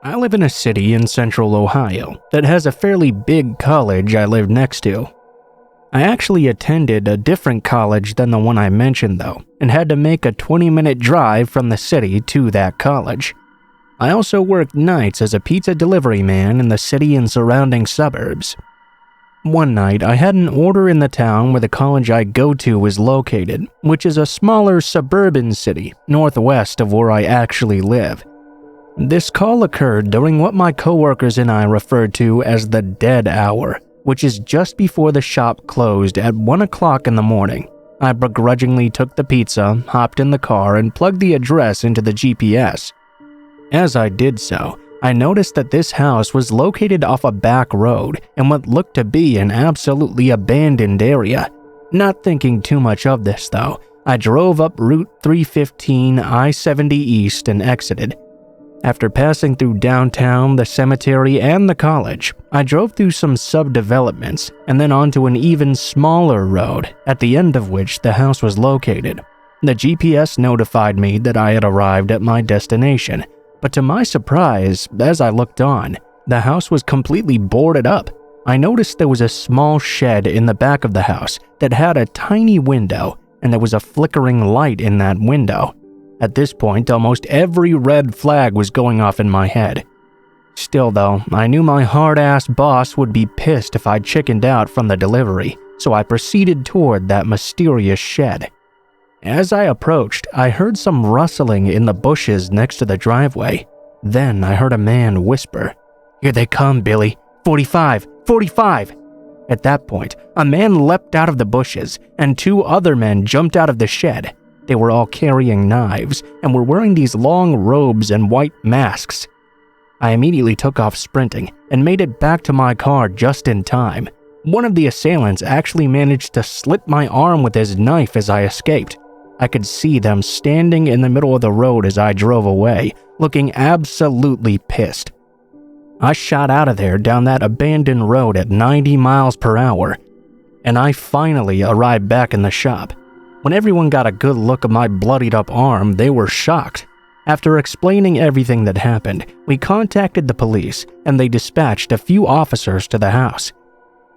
I live in a city in central Ohio that has a fairly big college I live next to. I actually attended a different college than the one I mentioned though, and had to make a 20-minute drive from the city to that college. I also worked nights as a pizza delivery man in the city and surrounding suburbs. One night, I had an order in the town where the college I go to is located, which is a smaller suburban city northwest of where I actually live. This call occurred during what my coworkers and I referred to as the dead hour, which is just before the shop closed at 1 o'clock in the morning. I begrudgingly took the pizza, hopped in the car, and plugged the address into the GPS. As I did so, I noticed that this house was located off a back road in what looked to be an absolutely abandoned area. Not thinking too much of this though, I drove up Route 315 I-70 East and exited. After passing through downtown, the cemetery, and the college, I drove through some subdevelopments and then onto an even smaller road, at the end of which the house was located. The GPS notified me that I had arrived at my destination, but to my surprise, as I looked on, the house was completely boarded up. I noticed there was a small shed in the back of the house that had a tiny window, and there was a flickering light in that window. At this point, almost every red flag was going off in my head. Still though, I knew my hard-ass boss would be pissed if I chickened out from the delivery, so I proceeded toward that mysterious shed. As I approached, I heard some rustling in the bushes next to the driveway. Then I heard a man whisper, "Here they come, Billy. 45, 45. At that point, a man leapt out of the bushes, and 2 other men jumped out of the shed. They were all carrying knives, and were wearing these long robes and white masks. I immediately took off sprinting, and made it back to my car just in time. One of the assailants actually managed to slit my arm with his knife as I escaped. I could see them standing in the middle of the road as I drove away, looking absolutely pissed. I shot out of there down that abandoned road at 90 miles per hour, and I finally arrived back in the shop. When everyone got a good look at my bloodied up arm, they were shocked. After explaining everything that happened, we contacted the police, and they dispatched a few officers to the house.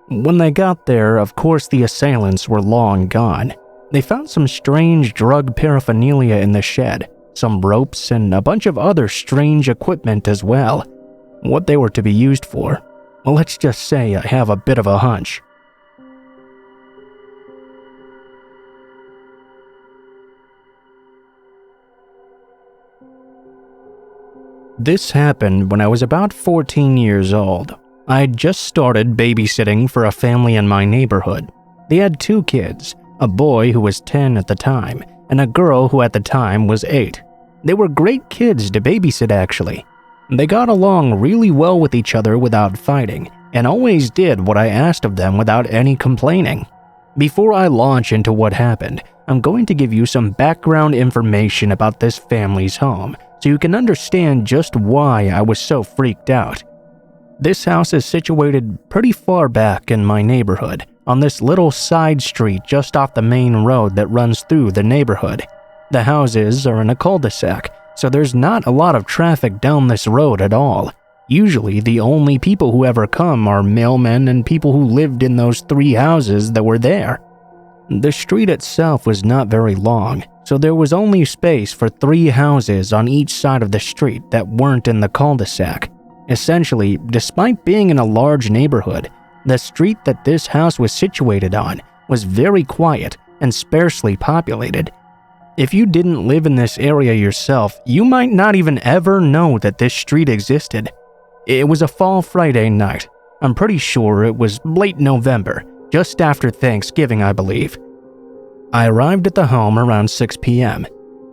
When they got there, of course the assailants were long gone. They found some strange drug paraphernalia in the shed, some ropes, and a bunch of other strange equipment as well. What they were to be used for, well, let's just say I have a bit of a hunch. This happened when I was about 14 years old. I had just started babysitting for a family in my neighborhood. They had 2 kids, a boy who was 10 at the time, and a girl who at the time was 8. They were great kids to babysit actually. They got along really well with each other without fighting, and always did what I asked of them without any complaining. Before I launch into what happened, I'm going to give you some background information about this family's home, so you can understand just why I was so freaked out. This house is situated pretty far back in my neighborhood, on this little side street just off the main road that runs through the neighborhood. The houses are in a cul-de-sac, so there's not a lot of traffic down this road at all. Usually, the only people who ever come are mailmen and people who lived in those 3 houses that were there. The street itself was not very long, so there was only space for 3 houses on each side of the street that weren't in the cul-de-sac. Essentially, despite being in a large neighborhood, the street that this house was situated on was very quiet and sparsely populated. If you didn't live in this area yourself, you might not even ever know that this street existed. It was a fall Friday night. I'm pretty sure it was late November, just after Thanksgiving, I believe. I arrived at the home around 6 p.m.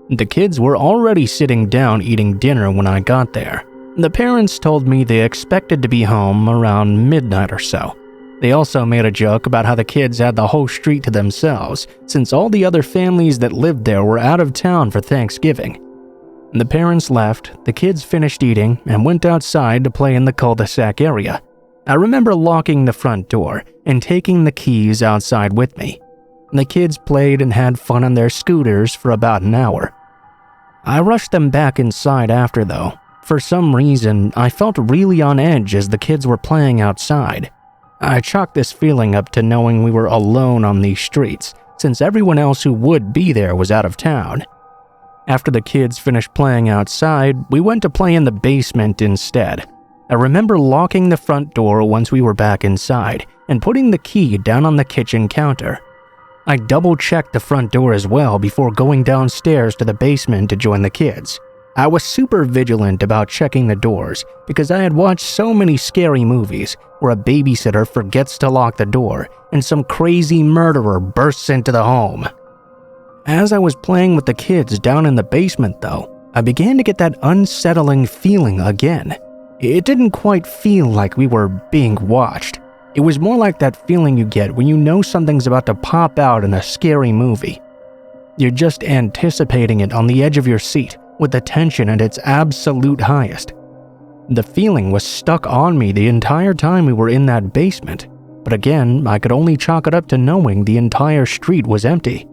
The kids were already sitting down eating dinner when I got there. The parents told me they expected to be home around midnight or so. They also made a joke about how the kids had the whole street to themselves, since all the other families that lived there were out of town for Thanksgiving. The parents left, the kids finished eating, and went outside to play in the cul-de-sac area. I remember locking the front door and taking the keys outside with me. The kids played and had fun on their scooters for about an hour. I rushed them back inside after though. For some reason, I felt really on edge as the kids were playing outside. I chalked this feeling up to knowing we were alone on these streets, since everyone else who would be there was out of town. After the kids finished playing outside, we went to play in the basement instead. I remember locking the front door once we were back inside and putting the key down on the kitchen counter. I double-checked the front door as well before going downstairs to the basement to join the kids. I was super vigilant about checking the doors because I had watched so many scary movies where a babysitter forgets to lock the door and some crazy murderer bursts into the home. As I was playing with the kids down in the basement though, I began to get that unsettling feeling again. It didn't quite feel like we were being watched. It was more like that feeling you get when you know something's about to pop out in a scary movie. You're just anticipating it on the edge of your seat, with the tension at its absolute highest. The feeling was stuck on me the entire time we were in that basement, but again, I could only chalk it up to knowing the entire street was empty.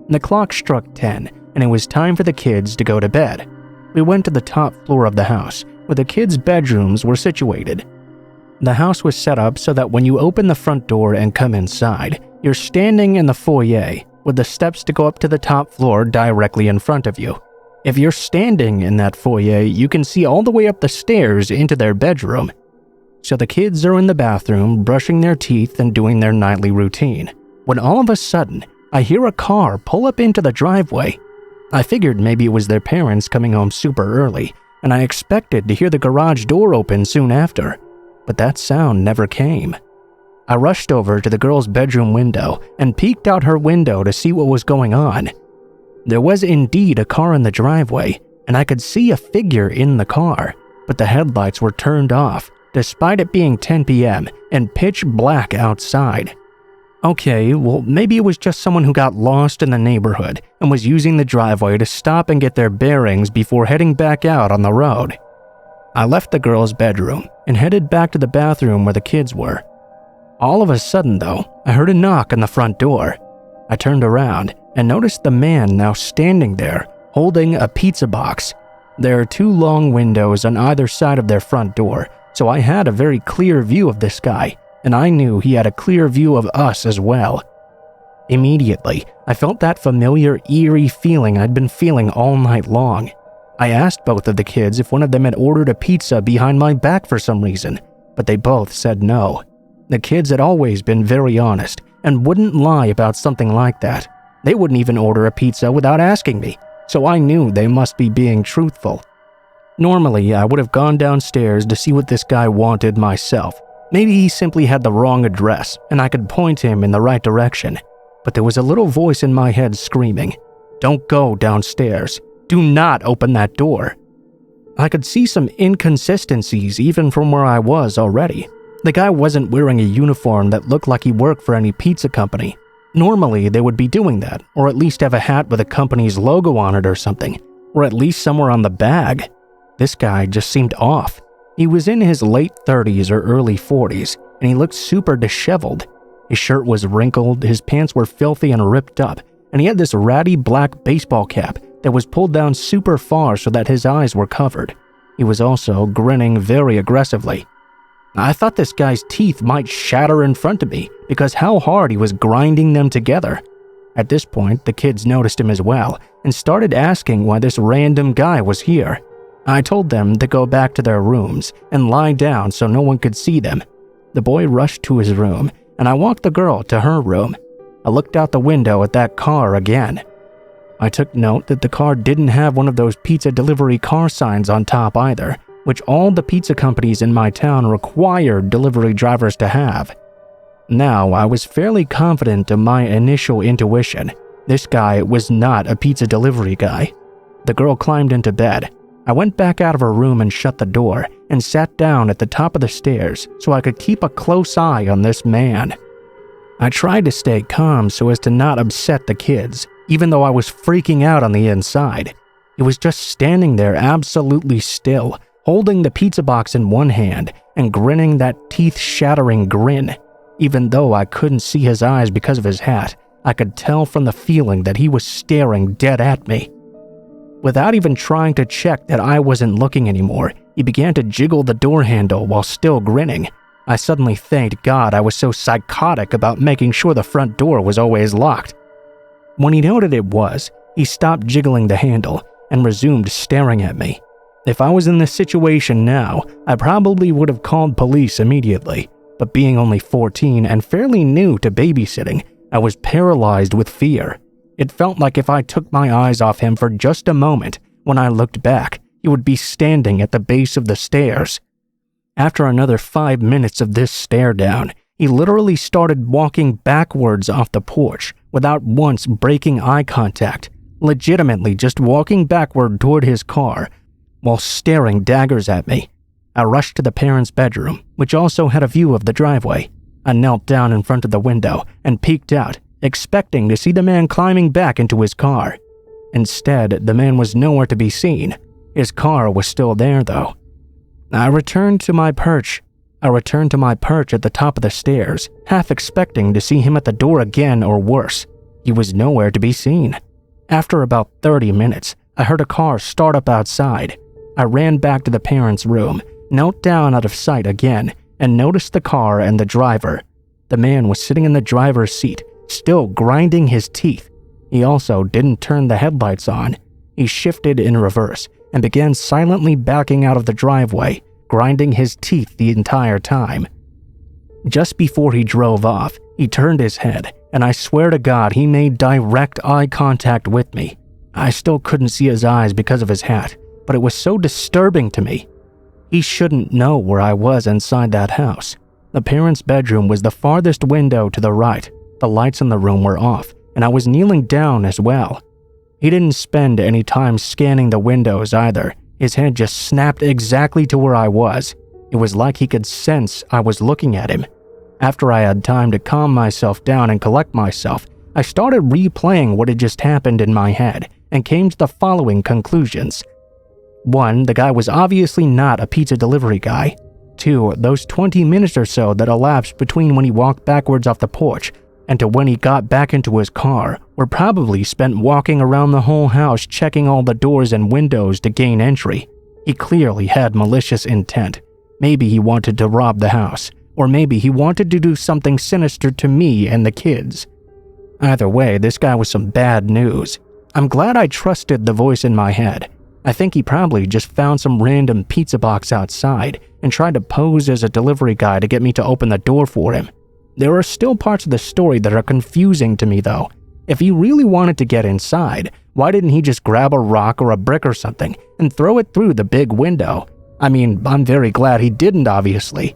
The clock struck 10, and it was time for the kids to go to bed. We went to the top floor of the house, where the kids' bedrooms were situated. The house was set up so that when you open the front door and come inside, you're standing in the foyer, with the steps to go up to the top floor directly in front of you. If you're standing in that foyer, you can see all the way up the stairs into their bedroom. So the kids are in the bathroom, brushing their teeth and doing their nightly routine, when all of a sudden, I hear a car pull up into the driveway. I figured maybe it was their parents coming home super early, and I expected to hear the garage door open soon after, but that sound never came. I rushed over to the girl's bedroom window and peeked out her window to see what was going on. There was indeed a car in the driveway, and I could see a figure in the car, but the headlights were turned off, despite it being 10 p.m. and pitch black outside. Okay, well maybe it was just someone who got lost in the neighborhood and was using the driveway to stop and get their bearings before heading back out on the road. I left the girl's bedroom and headed back to the bathroom where the kids were. All of a sudden though, I heard a knock on the front door. I turned around and noticed the man now standing there, holding a pizza box. There are 2 long windows on either side of their front door, so I had a very clear view of this guy, and I knew he had a clear view of us as well. Immediately, I felt that familiar, eerie feeling I'd been feeling all night long. I asked both of the kids if one of them had ordered a pizza behind my back for some reason, but they both said no. The kids had always been very honest and wouldn't lie about something like that. They wouldn't even order a pizza without asking me, so I knew they must be being truthful. Normally, I would have gone downstairs to see what this guy wanted myself. Maybe he simply had the wrong address and I could point him in the right direction. But there was a little voice in my head screaming, "Don't go downstairs. Do not open that door." I could see some inconsistencies even from where I was already. The guy wasn't wearing a uniform that looked like he worked for any pizza company. Normally, they would be doing that, or at least have a hat with a company's logo on it or something, or at least somewhere on the bag. This guy just seemed off. He was in his late 30s or early 40s, and he looked super disheveled. His shirt was wrinkled, his pants were filthy and ripped up, and he had this ratty black baseball cap that was pulled down super far so that his eyes were covered. He was also grinning very aggressively. I thought this guy's teeth might shatter in front of me because how hard he was grinding them together. At this point, the kids noticed him as well and started asking why this random guy was here. I told them to go back to their rooms and lie down so no one could see them. The boy rushed to his room, and I walked the girl to her room. I looked out the window at that car again. I took note that the car didn't have one of those pizza delivery car signs on top either, which all the pizza companies in my town required delivery drivers to have. Now, I was fairly confident of my initial intuition. This guy was not a pizza delivery guy. The girl climbed into bed. I went back out of her room and shut the door and sat down at the top of the stairs so I could keep a close eye on this man. I tried to stay calm so as to not upset the kids, even though I was freaking out on the inside. He was just standing there absolutely still, holding the pizza box in one hand and grinning that teeth-shattering grin. Even though I couldn't see his eyes because of his hat, I could tell from the feeling that he was staring dead at me. Without even trying to check that I wasn't looking anymore, He began to jiggle the door handle while still grinning. I suddenly thanked God I was so psychotic about making sure the front door was always locked. When he noted it was, he stopped jiggling the handle and resumed staring at me. If I was in this situation now, I probably would have called police immediately, but being only 14 and fairly new to babysitting, I was paralyzed with fear. It felt like if I took my eyes off him for just a moment, when I looked back, he would be standing at the base of the stairs. After another 5 minutes of this stare down, he literally started walking backwards off the porch without once breaking eye contact, legitimately just walking backward toward his car while staring daggers at me. I rushed to the parents' bedroom, which also had a view of the driveway. I knelt down in front of the window and peeked out, expecting to see the man climbing back into his car. Instead, the man was nowhere to be seen. His car was still there, though. I returned to my perch at the top of the stairs, half expecting to see him at the door again or worse. He was nowhere to be seen. After about 30 minutes, I heard a car start up outside. I ran back to the parents' room, knelt down out of sight again, and noticed the car and the driver. The man was sitting in the driver's seat, still grinding his teeth. He also didn't turn the headlights on. He shifted in reverse and began silently backing out of the driveway, grinding his teeth the entire time. Just before he drove off, he turned his head, and I swear to God he made direct eye contact with me. I still couldn't see his eyes because of his hat, but it was so disturbing to me. He shouldn't know where I was inside that house. The parents' bedroom was the farthest window to the right. The lights in the room were off, and I was kneeling down as well. He didn't spend any time scanning the windows either. His head just snapped exactly to where I was. It was like he could sense I was looking at him. After I had time to calm myself down and collect myself, I started replaying what had just happened in my head and came to the following conclusions. 1. The guy was obviously not a pizza delivery guy. 2. Those 20 minutes or so that elapsed between when he walked backwards off the porch and to when he got back into his car were probably spent walking around the whole house checking all the doors and windows to gain entry. He clearly had malicious intent. Maybe he wanted to rob the house, or maybe he wanted to do something sinister to me and the kids. Either way, this guy was some bad news. I'm glad I trusted the voice in my head. I think he probably just found some random pizza box outside and tried to pose as a delivery guy to get me to open the door for him. There are still parts of the story that are confusing to me though. If he really wanted to get inside, why didn't he just grab a rock or a brick or something and throw it through the big window? I mean, I'm very glad he didn't, obviously.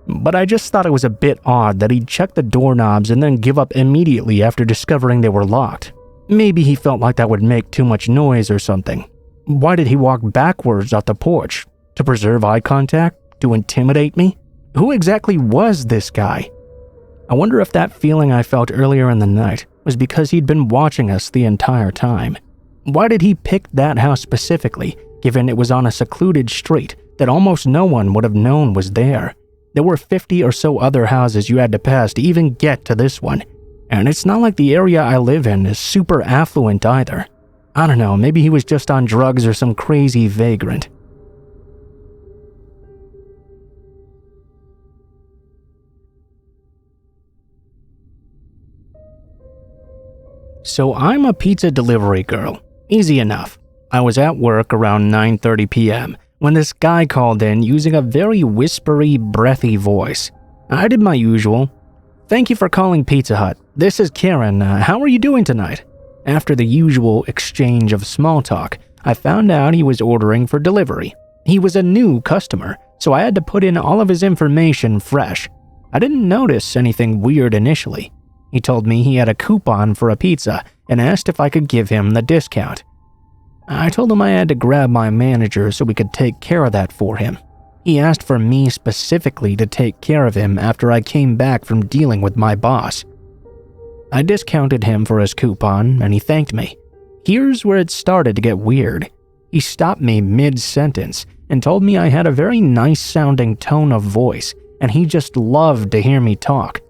But I just thought it was a bit odd that he'd check the doorknobs and then give up immediately after discovering they were locked. Maybe he felt like that would make too much noise or something. Why did he walk backwards off the porch? To preserve eye contact? To intimidate me? Who exactly was this guy? I wonder if that feeling I felt earlier in the night was because he'd been watching us the entire time. Why did he pick that house specifically, given it was on a secluded street that almost no one would have known was there? There were 50 or so other houses you had to pass to even get to this one, and it's not like the area I live in is super affluent either. I don't know, maybe he was just on drugs or some crazy vagrant. So I'm a pizza delivery girl. Easy enough. I was at work around 9:30 p.m. when this guy called in using a very whispery, breathy voice. I did my usual. "Thank you for calling Pizza Hut. This is Karen. How are you doing tonight?" After the usual exchange of small talk, I found out he was ordering for delivery. He was a new customer, so I had to put in all of his information fresh. I didn't notice anything weird initially. He told me he had a coupon for a pizza and asked if I could give him the discount. I told him I had to grab my manager so we could take care of that for him. He asked for me specifically to take care of him after I came back from dealing with my boss. I discounted him for his coupon and he thanked me. Here's where it started to get weird. He stopped me mid-sentence and told me I had a very nice-sounding tone of voice and he just loved to hear me talk.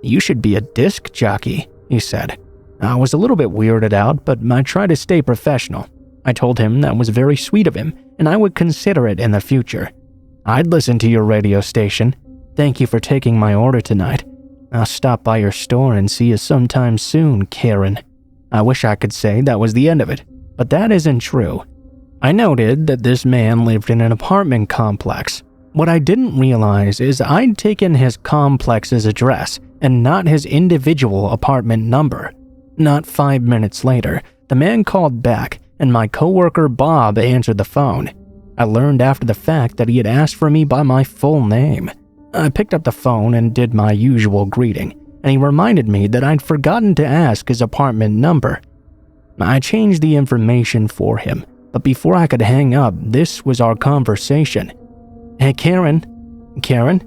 "You should be a disc jockey," he said. I was a little bit weirded out, but I tried to stay professional. I told him that was very sweet of him and I would consider it in the future. I'd listen to your radio station. Thank you for taking my order tonight. I'll stop by your store and see you sometime soon, Karen. I wish I could say that was the end of it, but that isn't true. I noted that this man lived in an apartment complex. What I didn't realize is I'd taken his complex's address and not his individual apartment number. Not 5 minutes later, the man called back and my coworker Bob answered the phone. I learned after the fact that he had asked for me by my full name. I picked up the phone and did my usual greeting, and he reminded me that I'd forgotten to ask his apartment number. I changed the information for him, but before I could hang up, this was our conversation. Hey, Karen? Karen?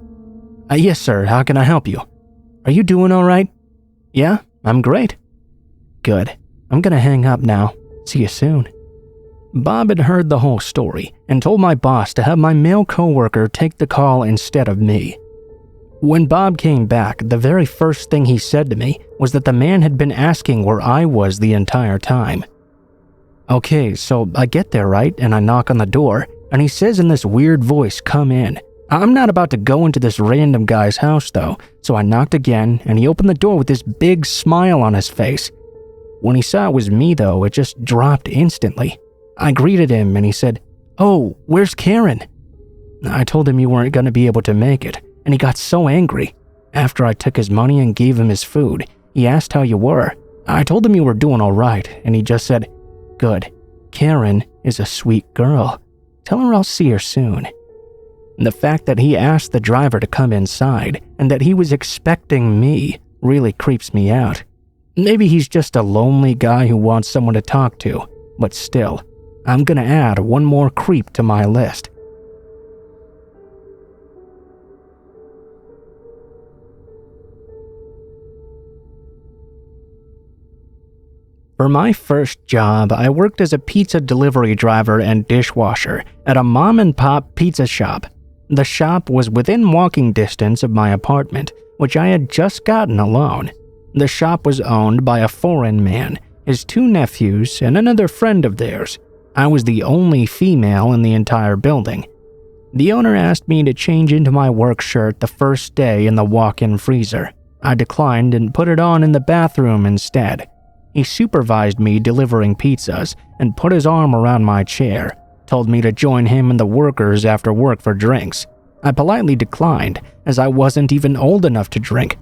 Yes, sir, how can I help you? Are you doing all right? Yeah, I'm great. Good. I'm gonna hang up now. See you soon. Bob had heard the whole story and told my boss to have my male coworker take the call instead of me. When Bob came back, the very first thing he said to me was that the man had been asking where I was the entire time. Okay, so I get there, right, and I knock on the door, and he says in this weird voice, "Come in." I'm not about to go into this random guy's house though, so I knocked again, and he opened the door with this big smile on his face. When he saw it was me though, it just dropped instantly. I greeted him and he said, "Oh, where's Karen?" I told him you weren't going to be able to make it, and he got so angry. After I took his money and gave him his food, he asked how you were. I told him you were doing all right, and he just said, "Good. Karen is a sweet girl. Tell her I'll see her soon." The fact that he asked the driver to come inside and that he was expecting me really creeps me out. Maybe he's just a lonely guy who wants someone to talk to, but still, I'm gonna add one more creep to my list. For my first job, I worked as a pizza delivery driver and dishwasher at a mom-and-pop pizza shop. The shop was within walking distance of my apartment, which I had just gotten alone. The shop was owned by a foreign man, his 2 nephews, and another friend of theirs. I was the only female in the entire building. The owner asked me to change into my work shirt the first day in the walk-in freezer. I declined and put it on in the bathroom instead. He supervised me delivering pizzas and put his arm around my chair, told me to join him and the workers after work for drinks. I politely declined, as I wasn't even old enough to drink.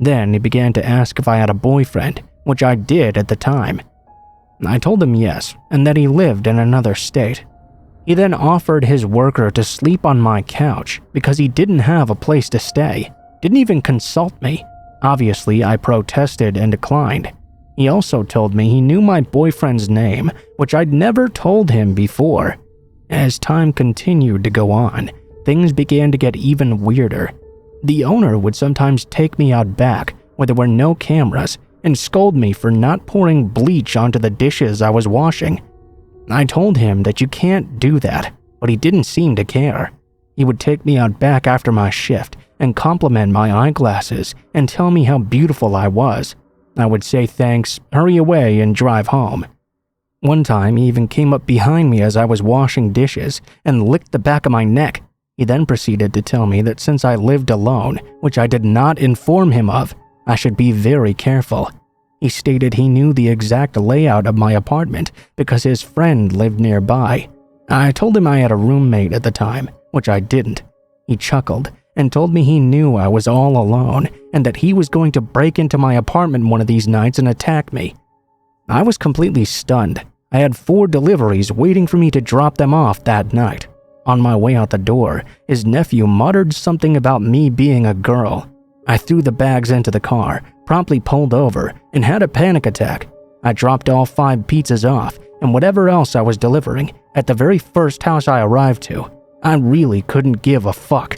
Then he began to ask if I had a boyfriend, which I did at the time. I told him yes, and that he lived in another state. He then offered his worker to sleep on my couch because he didn't have a place to stay. Didn't even consult me. Obviously, I protested and declined. He also told me he knew my boyfriend's name, which I'd never told him before. As time continued to go on, things began to get even weirder. The owner would sometimes take me out back where there were no cameras and scold me for not pouring bleach onto the dishes I was washing. I told him that you can't do that, but he didn't seem to care. He would take me out back after my shift and compliment my eyeglasses and tell me how beautiful I was. I would say thanks, hurry away, and drive home. One time, he even came up behind me as I was washing dishes and licked the back of my neck. He then proceeded to tell me that since I lived alone, which I did not inform him of, I should be very careful. He stated he knew the exact layout of my apartment because his friend lived nearby. I told him I had a roommate at the time, which I didn't. He chuckled and told me he knew I was all alone and that he was going to break into my apartment one of these nights and attack me. I was completely stunned. I had 4 deliveries waiting for me to drop them off that night. On my way out the door, his nephew muttered something about me being a girl. I threw the bags into the car, promptly pulled over, and had a panic attack. I dropped all 5 pizzas off and whatever else I was delivering at the very first house I arrived to. I really couldn't give a fuck.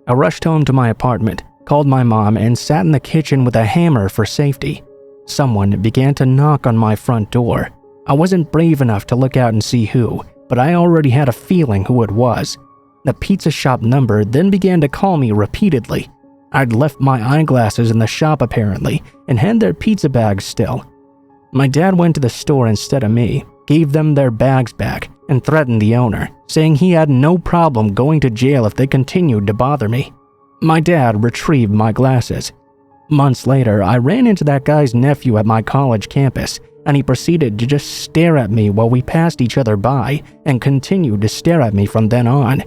I rushed home to my apartment, called my mom, and sat in the kitchen with a hammer for safety. Someone began to knock on my front door. I wasn't brave enough to look out and see who, but I already had a feeling who it was. The pizza shop number then began to call me repeatedly. I'd left my eyeglasses in the shop apparently, and had their pizza bags still. My dad went to the store instead of me, gave them their bags back, and threatened the owner, saying he had no problem going to jail if they continued to bother me. My dad retrieved my glasses. Months later, I ran into that guy's nephew at my college campus, and he proceeded to just stare at me while we passed each other by and continued to stare at me from then on.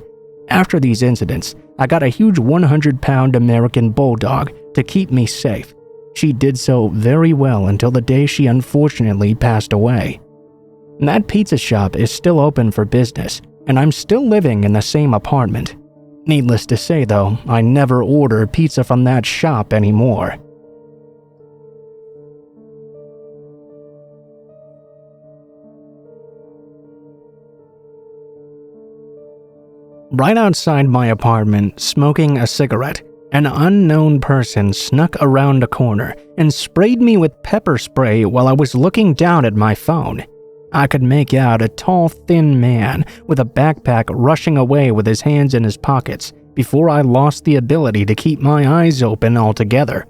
After these incidents, I got a huge 100-pound American bulldog to keep me safe. She did so very well until the day she unfortunately passed away. That pizza shop is still open for business, and I'm still living in the same apartment. Needless to say though, I never order pizza from that shop anymore. Right outside my apartment, smoking a cigarette, an unknown person snuck around a corner and sprayed me with pepper spray while I was looking down at my phone. I could make out a tall, thin man with a backpack rushing away with his hands in his pockets before I lost the ability to keep my eyes open altogether.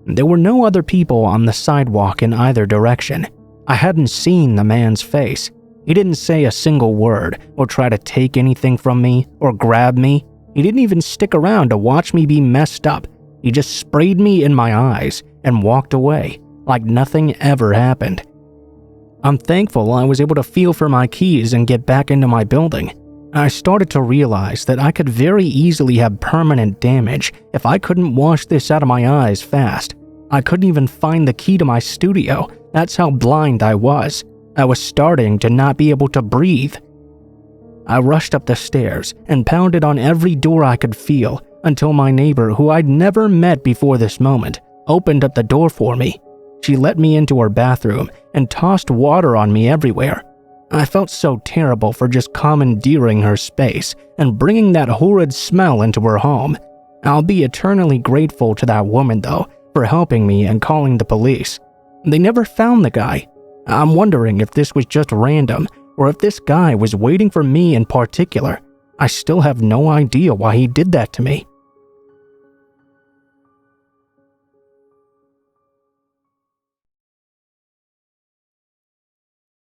There were no other people on the sidewalk in either direction. I hadn't seen the man's face. He didn't say a single word or try to take anything from me or grab me. He didn't even stick around to watch me be messed up. He just sprayed me in my eyes and walked away like nothing ever happened. I'm thankful I was able to feel for my keys and get back into my building. I started to realize that I could very easily have permanent damage if I couldn't wash this out of my eyes fast. I couldn't even find the key to my studio. That's how blind I was. I was starting to not be able to breathe. I rushed up the stairs and pounded on every door I could feel until my neighbor, who I'd never met before this moment, opened up the door for me. She let me into her bathroom and tossed water on me everywhere. I felt so terrible for just commandeering her space and bringing that horrid smell into her home. I'll be eternally grateful to that woman, though, for helping me and calling the police. They never found the guy. I'm wondering if this was just random or if this guy was waiting for me in particular. I still have no idea why he did that to me.